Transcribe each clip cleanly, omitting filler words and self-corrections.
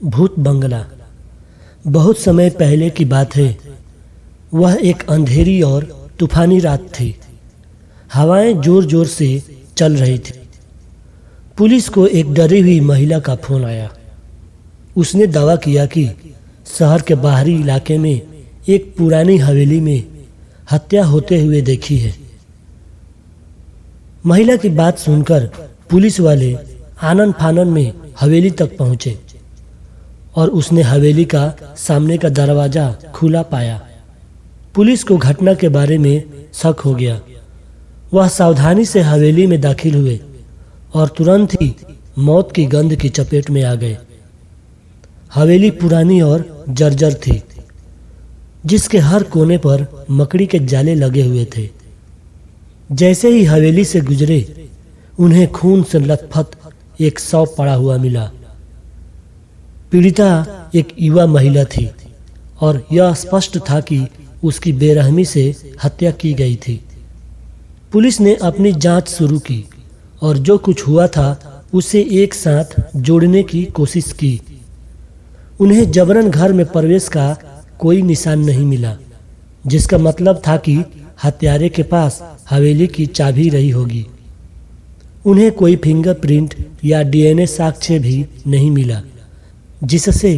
भूत बंगला। बहुत समय पहले की बात है। वह एक अंधेरी और तूफानी रात थी। हवाएं जोर जोर से चल रही थी। पुलिस को एक डरी हुई महिला का फोन आया। उसने दावा किया कि शहर के बाहरी इलाके में एक पुरानी हवेली में हत्या होते हुए देखी है। महिला की बात सुनकर पुलिस वाले आनन फानन में हवेली तक पहुंचे और उसने हवेली का सामने का दरवाजा खुला पाया। पुलिस को घटना के बारे में शक हो गया। वह सावधानी से हवेली में दाखिल हुए और तुरंत ही मौत की गंध की चपेट में आ गए। हवेली पुरानी और जर्जर थी, जिसके हर कोने पर मकड़ी के जाले लगे हुए थे। जैसे ही हवेली से गुजरे, उन्हें खून से लथपथ एक शव पड़ा हुआ मिला। पीड़िता एक युवा महिला थी और यह स्पष्ट था कि उसकी बेरहमी से हत्या की गई थी। पुलिस ने अपनी जांच शुरू की और जो कुछ हुआ था उसे एक साथ जोड़ने की कोशिश की। उन्हें जबरन घर में प्रवेश का कोई निशान नहीं मिला, जिसका मतलब था कि हत्यारे के पास हवेली की चाबी रही होगी। उन्हें कोई फिंगरप्रिंट या डीएनए साक्ष्य भी नहीं मिला, जिससे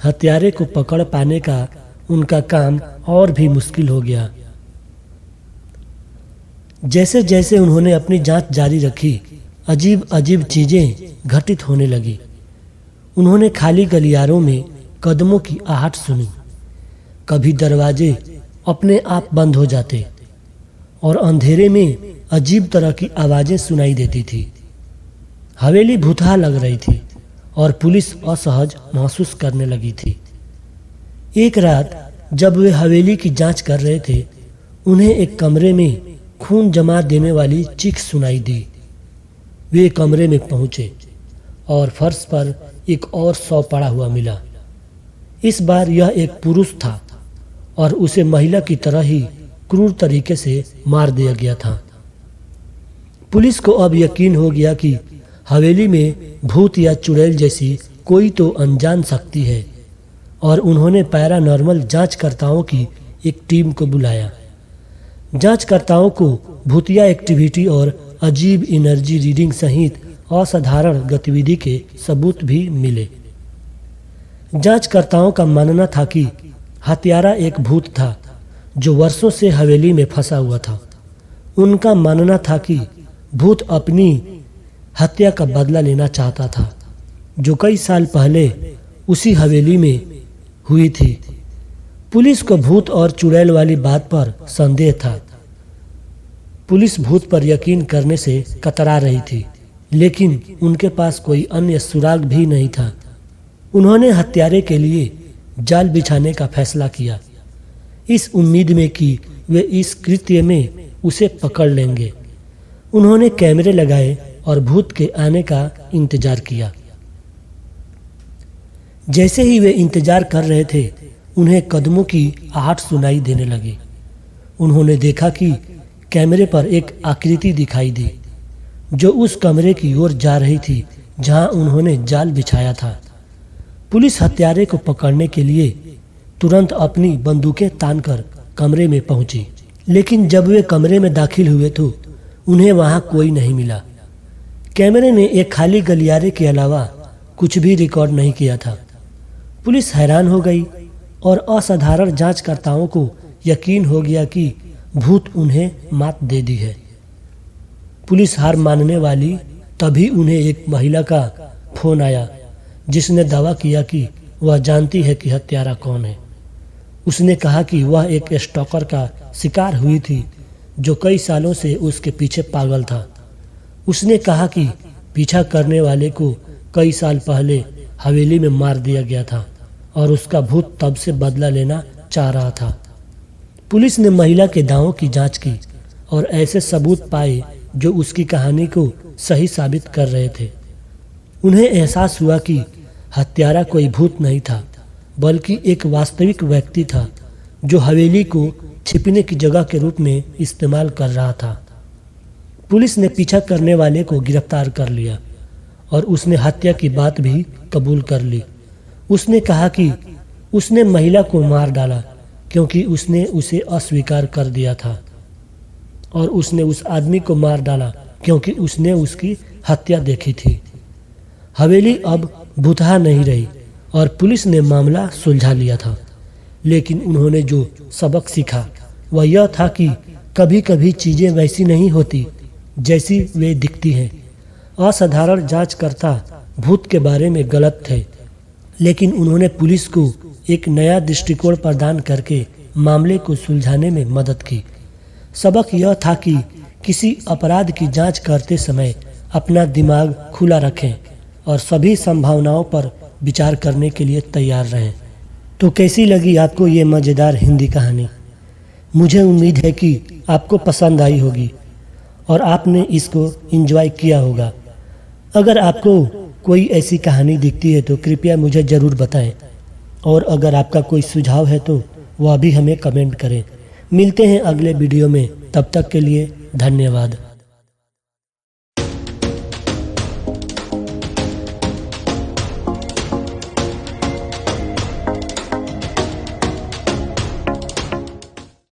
हत्यारे को पकड़ पाने का उनका काम और भी मुश्किल हो गया। जैसे जैसे उन्होंने अपनी जांच जारी रखी, अजीब अजीब चीजें घटित होने लगी। उन्होंने खाली गलियारों में कदमों की आहट सुनी। कभी दरवाजे अपने आप बंद हो जाते और अंधेरे में अजीब तरह की आवाजें सुनाई देती थी। हवेली भूतहा लग रही थी और पुलिस असहज महसूस करने लगी थी। एक रात जब वे हवेली की जांच कर रहे थे, उन्हें एक कमरे में खून जमा देने वाली चीख सुनाई दी। वे कमरे में पहुंचे और फर्श पर एक और शव पड़ा हुआ मिला। इस बार यह एक पुरुष था और उसे महिला की तरह ही क्रूर तरीके से मार दिया गया था। पुलिस को अब यकीन हो गया कि हवेली में भूत या चुड़ैल जैसी कोई तो अनजान शक्ति है और उन्होंने पैरानॉर्मल जांचकर्ताओं की एक टीम को बुलाया। जांचकर्ताओं को भूतिया एक्टिविटी और अजीब एनर्जी रीडिंग सहित असाधारण गतिविधि के सबूत भी मिले। जांचकर्ताओं का मानना था कि हत्यारा एक भूत था जो वर्षों से हवेली में फंसा हुआ था। उनका मानना था कि भूत अपनी हत्या का बदला लेना चाहता था, जो कई साल पहले उसी हवेली में हुई थी। पुलिस को भूत और चुड़ैल वाली बात पर संदेह था। पुलिस भूत पर यकीन करने से कतरा रही थी, लेकिन उनके पास कोई अन्य सुराग भी नहीं था। उन्होंने हत्यारे के लिए जाल बिछाने का फैसला किया, इस उम्मीद में कि वे इस कृत्य में उसे पकड़ लेंगे। उन्होंने कैमरे लगाए और भूत के आने का इंतजार किया। जैसे ही वे इंतजार कर रहे थे, उन्हें कदमों की आहट सुनाई देने लगी। उन्होंने देखा कि कैमरे पर एक आकृति दिखाई दी, जो उस कमरे की ओर जा रही थी जहां उन्होंने जाल बिछाया था। पुलिस हत्यारे को पकड़ने के लिए तुरंत अपनी बंदूकें तानकर कमरे में पहुंची, लेकिन जब वे कमरे में दाखिल हुए तो उन्हें वहां कोई नहीं मिला। कैमरे ने एक खाली गलियारे के अलावा कुछ भी रिकॉर्ड नहीं किया था। पुलिस हैरान हो गई और असाधारण जांचकर्ताओं को यकीन हो गया कि भूत उन्हें मात दे दी है। पुलिस हार मानने वाली तभी उन्हें एक महिला का फोन आया, जिसने दावा किया कि वह जानती है कि हत्यारा कौन है। उसने कहा कि वह एक स्टॉकर का शिकार हुई थी जो कई सालों से उसके पीछे पागल था। उसने कहा कि पीछा करने वाले को कई साल पहले हवेली में मार दिया गया था और उसका भूत तब से बदला लेना चाह रहा था। पुलिस ने महिला के दावों की जांच की और ऐसे सबूत पाए जो उसकी कहानी को सही साबित कर रहे थे। उन्हें एहसास हुआ कि हत्यारा कोई भूत नहीं था, बल्कि एक वास्तविक व्यक्ति था जो हवेली को छिपने की जगह के रूप में इस्तेमाल कर रहा था। पुलिस ने पीछा करने वाले को गिरफ्तार कर लिया और उसने हत्या की बात भी कबूल कर ली। उसने कहा कि उसने महिला को मार डाला क्योंकि उसने उसे अस्वीकार कर दिया था, और उसने उस आदमी को मार डाला क्योंकि उसने उसकी हत्या देखी थी। हवेली अब भुतहा नहीं रही और पुलिस ने मामला सुलझा लिया था। लेकिन उन्होंने जो सबक सीखा वह यह था कि कभी कभी चीजें वैसी नहीं होती जैसी वे दिखती हैं। असाधारण जांचकर्ता भूत के बारे में गलत थे, लेकिन उन्होंने पुलिस को एक नया दृष्टिकोण प्रदान करके मामले को सुलझाने में मदद की। सबक यह था कि किसी अपराध की जांच करते समय अपना दिमाग खुला रखें और सभी संभावनाओं पर विचार करने के लिए तैयार रहें। तो कैसी लगी आपको ये मज़ेदार हिंदी कहानी? मुझे उम्मीद है कि आपको पसंद आई होगी और आपने इसको एंजॉय किया होगा। अगर आपको कोई ऐसी कहानी दिखती है तो कृपया मुझे ज़रूर बताएं, और अगर आपका कोई सुझाव है तो वह भी हमें कमेंट करें। मिलते हैं अगले वीडियो में, तब तक के लिए धन्यवाद।